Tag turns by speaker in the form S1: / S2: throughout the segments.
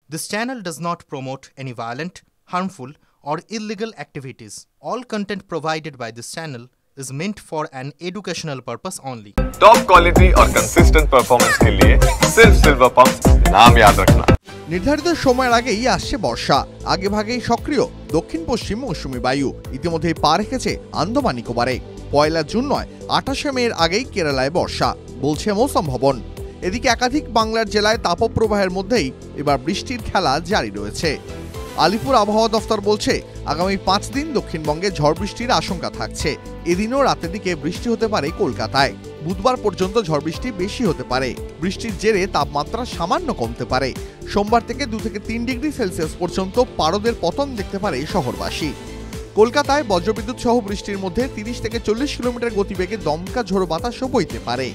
S1: This channel does not promote any violent, harmful, or illegal activities. All content provided by this channel is meant for an educational purpose only.
S2: Top quality और consistent performance के लिए सिर्फ silver pumps नाम याद रखना।
S3: নির্ধারিত সময়ের আগেই আসছে বর্ষা, আগেভাগেই সক্রিয় দক্ষিণ পশ্চিম মৌসুমী বায়ু ইতিমধ্যেই পা রেখেছে আন্দামান নিকোবরে। 1 জুন নয় 28 মের আগেই কেরালায় বর্ষা বলছে মৌসুম ভবন। এদিকে একাধিক বাংলার জেলায় তাপপ্রবাহের মধ্যেই এবার বৃষ্টির খেলা জারি রয়েছে। আলিপুর আবহাওয়া দফতর বলছে আগামী 5 দিন দক্ষিণবঙ্গে ঝড় বৃষ্টির আশঙ্কা থাকছে। এদিনও রাতের দিকে বৃষ্টি হতে পারে কলকাতায়। বুধবার পর্যন্ত ঝড় বৃষ্টি বেশি হতে পারে। বৃষ্টির জেরে তাপমাত্রা সামান্য কমতে পারে। সোমবার থেকে 2 থেকে 3 ডিগ্রি সেলসিয়াস পর্যন্ত পারদের পতন দেখতে পারে শহরবাসী। কলকাতায় বজ্রবিদ্যুৎ সহ বৃষ্টির মধ্যে 30 থেকে 40 কিলোমিটার গতিবেগে দমকা ঝোড়ো বাতাসও বইতে পারে।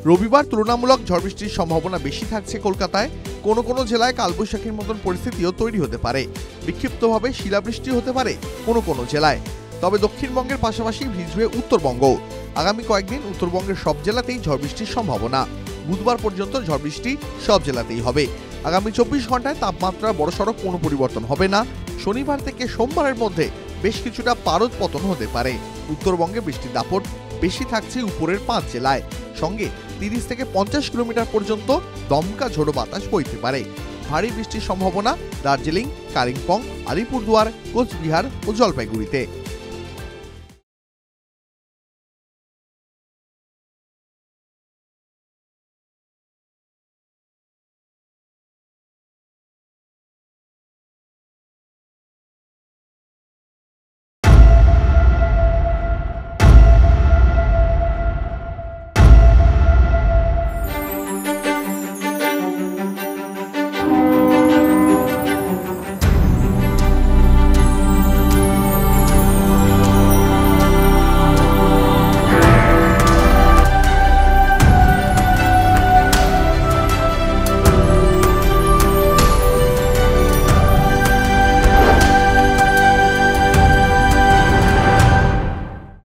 S3: রবিবার তুলনামূলক ঝড় বৃষ্টির সম্ভাবনা বেশি থাকছে কলকাতায়। কোনো কোনো জেলায় কালবৈশাখীর মতন পরিস্থিতিও তৈরি হতে পারে। বিক্ষিপ্তভাবে শিলাবৃষ্টি হতে পারে কোনো কোনো জেলায়। তবে দক্ষিণবঙ্গের পাশাপাশি ভিজবে উত্তরবঙ্গ। আগামী কয়েকদিন উত্তরবঙ্গের সব জেলাতেই ঝড় বৃষ্টির সম্ভাবনা। বুধবার পর্যন্ত ঝড় বৃষ্টি সব জেলাতেই হবে। আগামী 24 ঘন্টায় তাপমাত্রার বড়সড় কোনো পরিবর্তন হবে না। শনিবার থেকে সোমবারের মধ্যে বেশ কিছুটা পারদ পতন হতে পারে। উত্তরবঙ্গে বৃষ্টির দাপট বেশি থাকছে উপরের 5 জেলায়। সঙ্গে 30 থেকে 50 কিলোমিটার পর্যন্ত দমকা ঝোড়ো বাতাস বইতে পারে। ভারী বৃষ্টির সম্ভাবনা দার্জিলিং, কালিম্পং, আলিপুরদুয়ার, কোচবিহার ও জলপাইগুড়িতে।